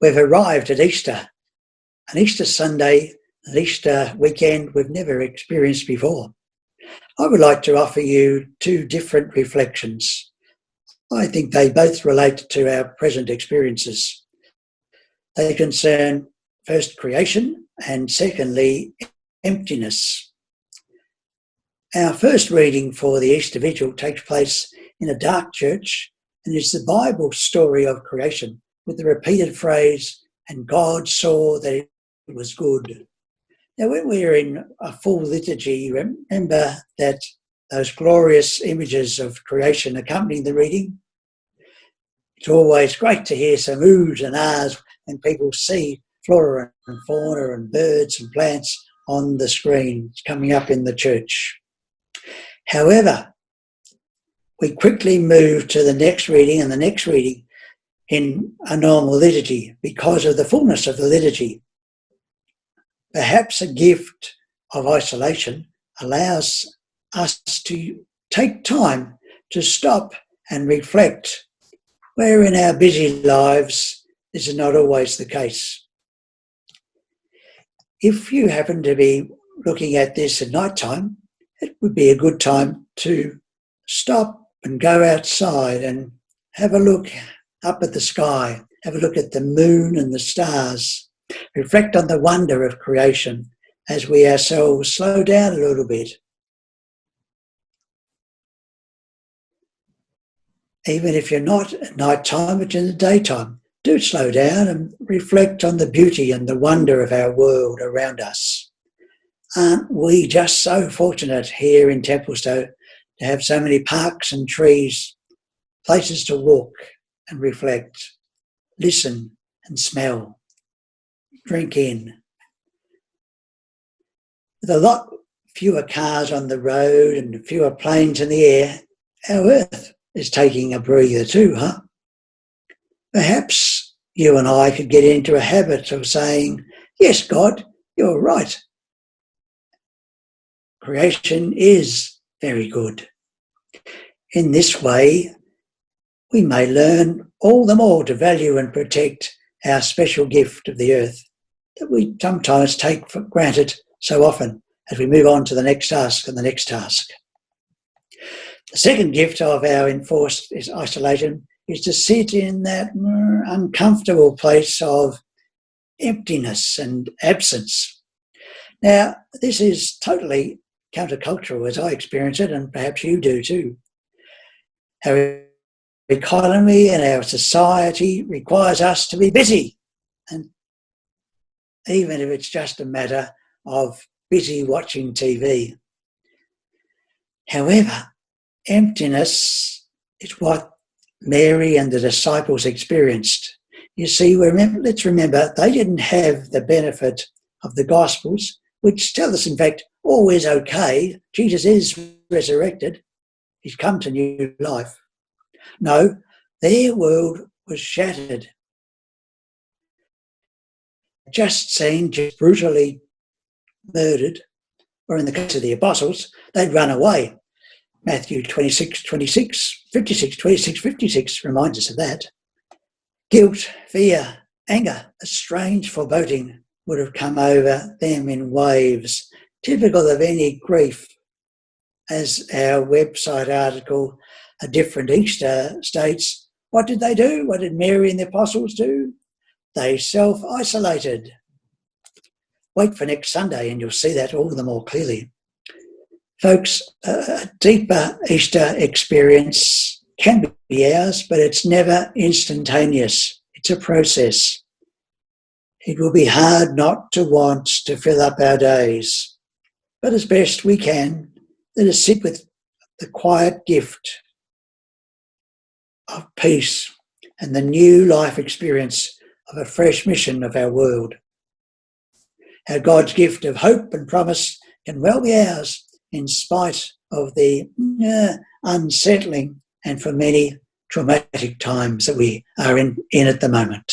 We've arrived at Easter, an Easter Sunday, an Easter weekend we've never experienced before. I would like to offer you two different reflections. I think they both relate to our present experiences. They concern first creation and secondly emptiness. Our first reading for the Easter Vigil takes place in a dark church and is the Bible story of creation with the repeated phrase, "And God saw that it was good." Now, when we're in a full liturgy, remember that those glorious images of creation accompanying the reading. It's always great to hear some oohs and ahs when people see flora and fauna and birds and plants on the screen coming up in the church. However, we quickly move to the next reading and the next reading in a normal liturgy because of the fullness of the liturgy. Perhaps a gift of isolation allows us to take time to stop and reflect, where in our busy lives this is not always the case. If you happen to be looking at this at night time, it would be a good time to stop and go outside and have a look up at the sky, have a look at the moon and the stars, reflect on the wonder of creation as we ourselves slow down a little bit. Even if you're not at night time, but in the daytime, do slow down and reflect on the beauty and the wonder of our world around us. Aren't we just so fortunate here in Templestowe to have so many parks and trees, places to walk and reflect, listen and smell, drink in. With a lot fewer cars on the road and fewer planes in the air, our earth is taking a breather too, huh? Perhaps you and I could get into a habit of saying, "Yes, God, you're right. Creation is very good." In this way, we may learn all the more to value and protect our special gift of the earth that we sometimes take for granted so often as we move on to the next task and the next task. The second gift of our enforced isolation is to sit in that uncomfortable place of emptiness and absence. Now, this is totally countercultural as I experience it, and perhaps you do too. Our economy and our society requires us to be busy, and even if it's just a matter of busy watching TV. However, emptiness is what Mary and the disciples experienced. You see, let's remember, they didn't have the benefit of the Gospels, which tell us, in fact, all is okay. Jesus is resurrected. He's come to new life. No, their world was shattered. Just seen, just brutally murdered, or in the case of the apostles, they'd run away. Matthew 26 reminds us of that. Guilt, fear, anger, a strange foreboding would have come over them in waves, typical of any grief. As our website article, A Different Easter, states, what did they do? What did Mary and the apostles do? They self-isolated. Wait for next Sunday and you'll see that all the more clearly. Folks, a deeper Easter experience can be ours, but it's never instantaneous. It's a process. It will be hard not to want to fill up our days, but as best we can, let us sit with the quiet gift of peace and the new life experience of a fresh mission of our world. Our God's gift of hope and promise can well be ours in spite of the unsettling and for many traumatic times that we are in at the moment.